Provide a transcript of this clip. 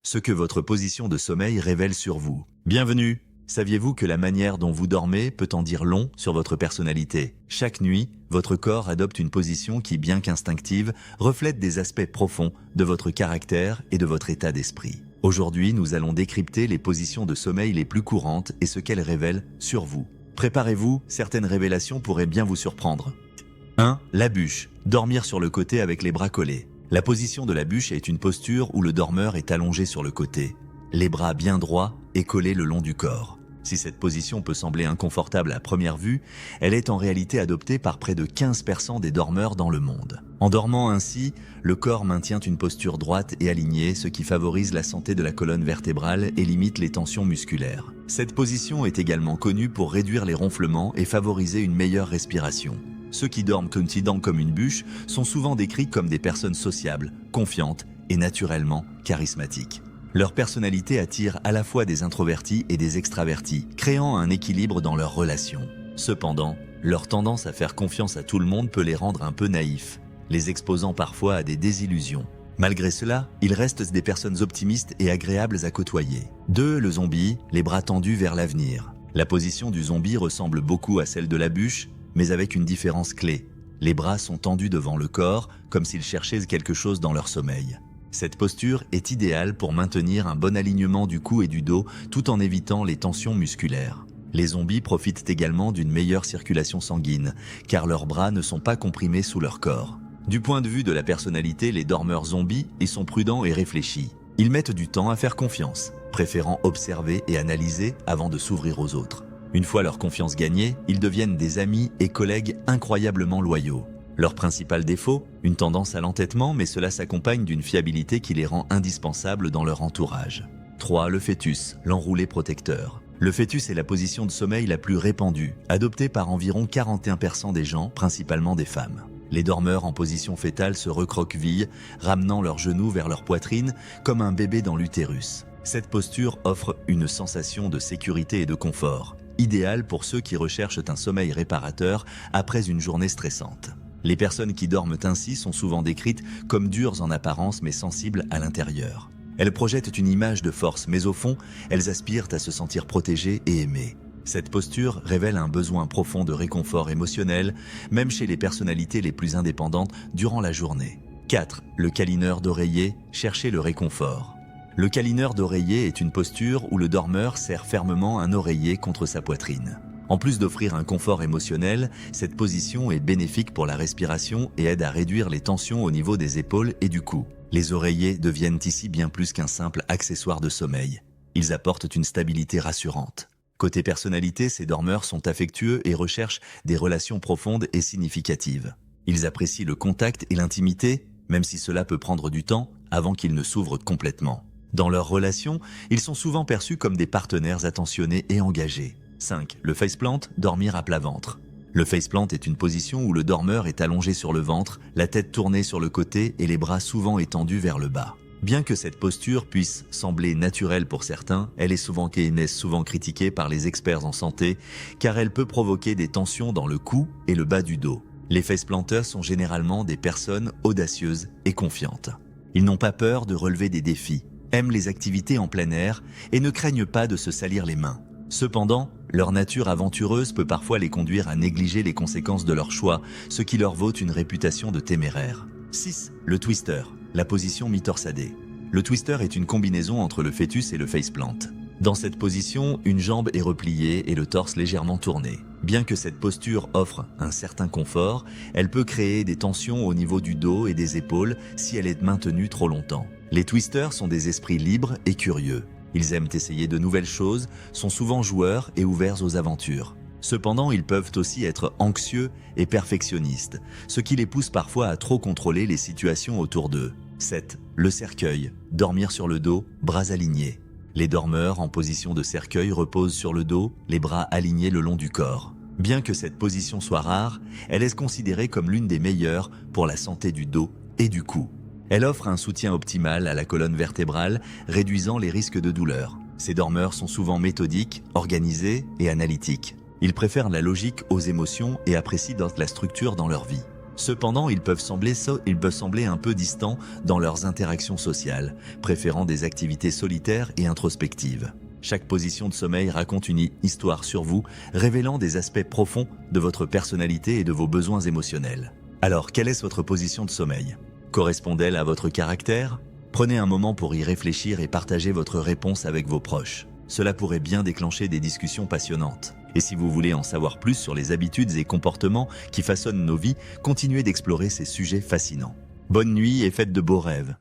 Ce que votre position de sommeil révèle sur vous. Bienvenue! Saviez-vous que la manière dont vous dormez peut en dire long sur votre personnalité? Chaque nuit, votre corps adopte une position qui, bien qu'instinctive, reflète des aspects profonds de votre caractère et de votre état d'esprit. Aujourd'hui, nous allons décrypter les positions de sommeil les plus courantes et ce qu'elles révèlent sur vous. Préparez-vous, certaines révélations pourraient bien vous surprendre. 1. La bûche. Dormir sur le côté avec les bras collés. La position de la bûche est une posture où le dormeur est allongé sur le côté, les bras bien droits et collés le long du corps. Si cette position peut sembler inconfortable à première vue, elle est en réalité adoptée par près de 15% des dormeurs dans le monde. En dormant ainsi, le corps maintient une posture droite et alignée, ce qui favorise la santé de la colonne vertébrale et limite les tensions musculaires. Cette position est également connue pour réduire les ronflements et favoriser une meilleure respiration. Ceux qui dorment comme une bûche sont souvent décrits comme des personnes sociables, confiantes et naturellement charismatiques. Leur personnalité attire à la fois des introvertis et des extravertis, créant un équilibre dans leurs relations. Cependant, leur tendance à faire confiance à tout le monde peut les rendre un peu naïfs, les exposant parfois à des désillusions. Malgré cela, ils restent des personnes optimistes et agréables à côtoyer. 2. Le zombie, les bras tendus vers l'avenir. La position du zombie ressemble beaucoup à celle de la bûche, mais avec une différence clé. Les bras sont tendus devant le corps, comme s'ils cherchaient quelque chose dans leur sommeil. Cette posture est idéale pour maintenir un bon alignement du cou et du dos, tout en évitant les tensions musculaires. Les zombies profitent également d'une meilleure circulation sanguine, car leurs bras ne sont pas comprimés sous leur corps. Du point de vue de la personnalité, les dormeurs zombies, ils sont prudents et réfléchis. Ils mettent du temps à faire confiance, préférant observer et analyser avant de s'ouvrir aux autres. Une fois leur confiance gagnée, ils deviennent des amis et collègues incroyablement loyaux. Leur principal défaut, une tendance à l'entêtement, mais cela s'accompagne d'une fiabilité qui les rend indispensables dans leur entourage. 3. Le fœtus, l'enroulé protecteur. Le fœtus est la position de sommeil la plus répandue, adoptée par environ 41% des gens, principalement des femmes. Les dormeurs en position fœtale se recroquevillent, ramenant leurs genoux vers leur poitrine, comme un bébé dans l'utérus. Cette posture offre une sensation de sécurité et de confort, idéale pour ceux qui recherchent un sommeil réparateur après une journée stressante. Les personnes qui dorment ainsi sont souvent décrites comme dures en apparence mais sensibles à l'intérieur. Elles projettent une image de force, mais au fond, elles aspirent à se sentir protégées et aimées. Cette posture révèle un besoin profond de réconfort émotionnel, même chez les personnalités les plus indépendantes durant la journée. 4. Le câlineur d'oreiller, chercher le réconfort. Le câlineur d'oreiller est une posture où le dormeur serre fermement un oreiller contre sa poitrine. En plus d'offrir un confort émotionnel, cette position est bénéfique pour la respiration et aide à réduire les tensions au niveau des épaules et du cou. Les oreillers deviennent ici bien plus qu'un simple accessoire de sommeil. Ils apportent une stabilité rassurante. Côté personnalité, ces dormeurs sont affectueux et recherchent des relations profondes et significatives. Ils apprécient le contact et l'intimité, même si cela peut prendre du temps avant qu'ils ne s'ouvrent complètement. Dans leurs relations, ils sont souvent perçus comme des partenaires attentionnés et engagés. 5. Le faceplant, dormir à plat ventre. Le faceplant est une position où le dormeur est allongé sur le ventre, la tête tournée sur le côté et les bras souvent étendus vers le bas. Bien que cette posture puisse sembler naturelle pour certains, elle est souvent critiquée par les experts en santé car elle peut provoquer des tensions dans le cou et le bas du dos. Les faceplanteurs sont généralement des personnes audacieuses et confiantes. Ils n'ont pas peur de relever des défis, aiment les activités en plein air et ne craignent pas de se salir les mains. Cependant, leur nature aventureuse peut parfois les conduire à négliger les conséquences de leur choix, ce qui leur vaut une réputation de téméraires. 6. Le twister, la position mi-torsadée. Le twister est une combinaison entre le fœtus et le faceplant. Dans cette position, une jambe est repliée et le torse légèrement tourné. Bien que cette posture offre un certain confort, elle peut créer des tensions au niveau du dos et des épaules si elle est maintenue trop longtemps. Les twisters sont des esprits libres et curieux. Ils aiment essayer de nouvelles choses, sont souvent joueurs et ouverts aux aventures. Cependant, ils peuvent aussi être anxieux et perfectionnistes, ce qui les pousse parfois à trop contrôler les situations autour d'eux. 7. Le cercueil, dormir sur le dos, bras alignés. Les dormeurs en position de cercueil reposent sur le dos, les bras alignés le long du corps. Bien que cette position soit rare, elle est considérée comme l'une des meilleures pour la santé du dos et du cou. Elle offre un soutien optimal à la colonne vertébrale, réduisant les risques de douleur. Ces dormeurs sont souvent méthodiques, organisés et analytiques. Ils préfèrent la logique aux émotions et apprécient la structure dans leur vie. Cependant, ils peuvent sembler un peu distants dans leurs interactions sociales, préférant des activités solitaires et introspectives. Chaque position de sommeil raconte une histoire sur vous, révélant des aspects profonds de votre personnalité et de vos besoins émotionnels. Alors, quelle est votre position de sommeil? Correspond-elle à votre caractère? Prenez un moment pour y réfléchir et partagez votre réponse avec vos proches. Cela pourrait bien déclencher des discussions passionnantes. Et si vous voulez en savoir plus sur les habitudes et comportements qui façonnent nos vies, continuez d'explorer ces sujets fascinants. Bonne nuit et faites de beaux rêves.